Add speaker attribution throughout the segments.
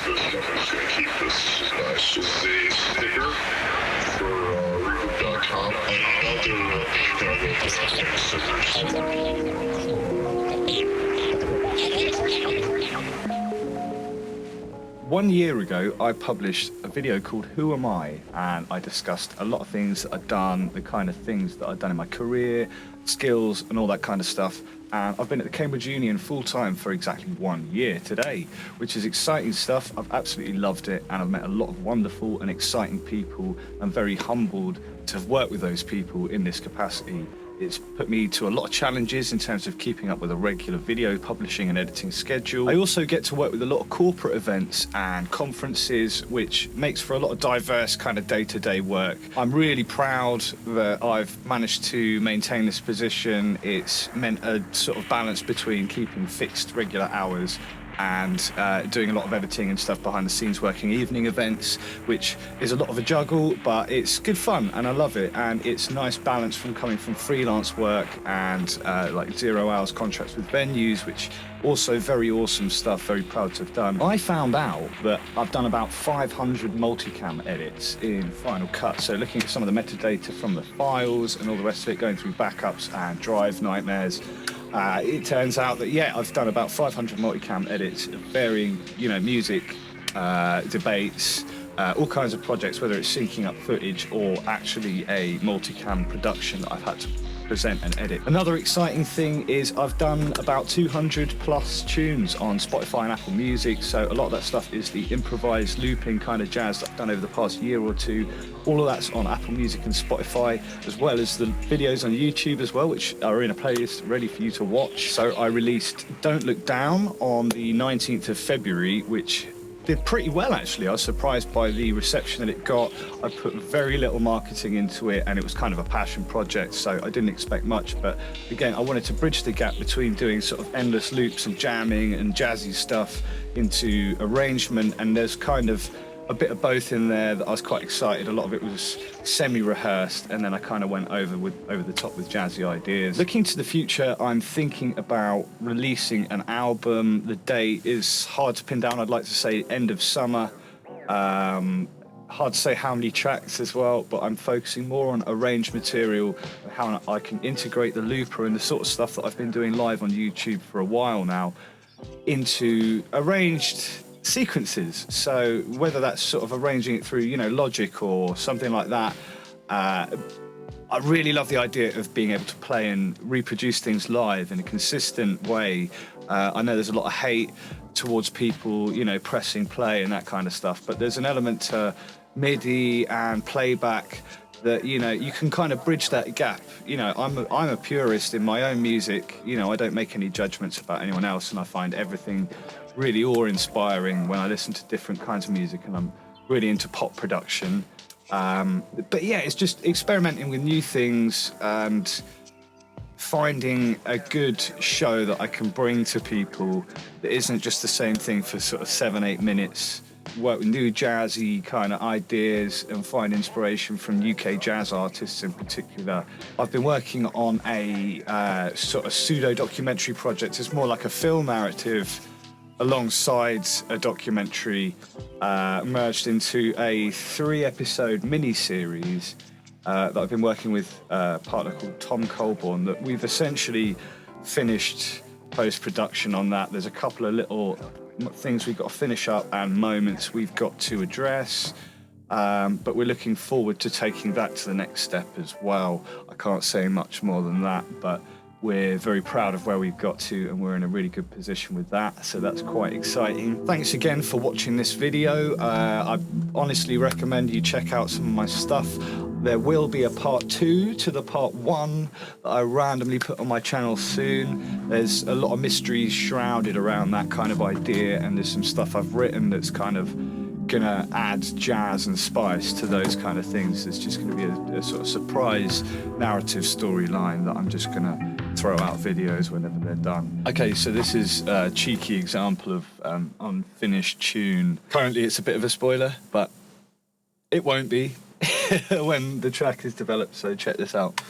Speaker 1: this one is going to keep this nice. This is a sticker for reverb.com. Another scissors.
Speaker 2: 1 year ago, I published a video called Who Am I? And I discussed a lot of things that I'd done, the kind of things that I'd done in my career, skills and all that kind of stuff. And I've been at the Cambridge Union full-time for exactly 1 year today, which is exciting stuff. I've absolutely loved it, and I've met a lot of wonderful and exciting people. I'm very humbled to have worked with those people in this capacity. It's put me to a lot of challenges in terms of keeping up with a regular video publishing and editing schedule. I also get to work with a lot of corporate events and conferences, which makes for a lot of diverse kind of day-to-day work. I'm really proud that I've managed to maintain this position. It's meant a sort of balance between keeping fixed regular hours and doing a lot of editing and stuff behind the scenes, working evening events, which is a lot of a juggle, but it's good fun and I love it. And it's a nice balance from coming from freelance work and like 0 hours contracts with venues, which also very awesome stuff, very proud to have done. I found out that I've done about 500 multicam edits in Final Cut. So looking at some of the metadata from the files and all the rest of it, going through backups and drive nightmares, it turns out that, yeah, I've done about 500 multicam edits of varying, music, debates, all kinds of projects, whether it's syncing up footage or actually a multicam production that I've had to present and edit. Another exciting thing is I've done about 200 plus tunes on Spotify and Apple Music, so a lot of that stuff is the improvised looping kind of jazz that I've done over the past year or two. All of that's on Apple Music and Spotify, as well as the videos on YouTube as well, which are in a playlist ready for you to watch. So I released Don't Look Down on the 19th of February, which did pretty well, actually. I was surprised by the reception that it got. I put very little marketing into it, and it was kind of a passion project, so I didn't expect much. But again, I wanted to bridge the gap between doing sort of endless loops and jamming and jazzy stuff into arrangement, and there's kind of a bit of both in there that I was quite excited. A lot of it was semi-rehearsed, and then I kind of went over the top with jazzy ideas. Looking to the future, I'm thinking about releasing an album. The date is hard to pin down. I'd like to say end of summer. Hard to say how many tracks as well, but I'm focusing more on arranged material, how I can integrate the looper and the sort of stuff that I've been doing live on YouTube for a while now into arranged sequences. So whether that's sort of arranging it through, Logic or something like that, I really love the idea of being able to play and reproduce things live in a consistent way. I know there's a lot of hate towards people, pressing play and that kind of stuff, but there's an element to MIDI and playback that, you can kind of bridge that gap. I'm a purist in my own music. I don't make any judgments about anyone else, and I find everything really awe-inspiring when I listen to different kinds of music, and I'm really into pop production. But yeah, it's just experimenting with new things and finding a good show that I can bring to people that isn't just the same thing for sort of 7-8 minutes. Work with new jazzy kind of ideas and find inspiration from UK jazz artists in particular. I've been working on a sort of pseudo-documentary project. It's more like a film narrative alongside a documentary, merged into a 3-episode mini-series that I've been working with a partner called Tom Colborn, that we've essentially finished post-production on that. There's a couple of little things we've got to finish up and moments we've got to address, but we're looking forward to taking that to the next step as well. I can't say much more than that, but we're very proud of where we've got to, and we're in a really good position with that, so that's quite exciting. Thanks again for watching this video. I honestly recommend you check out some of my stuff. There will be a part 2 to the part 1 that I randomly put on my channel soon. There's a lot of mysteries shrouded around that kind of idea, and there's some stuff I've written that's kind of gonna add jazz and spice to those kind of things. It's just gonna be a sort of surprise narrative storyline that I'm just gonna throw out videos whenever they're done. Okay, so this is a cheeky example of unfinished tune. Currently it's a bit of a spoiler, but it won't be when the track is developed, so check this out.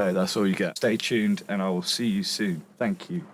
Speaker 2: Okay, that's all you get. Stay tuned, and I will see you soon. Thank you.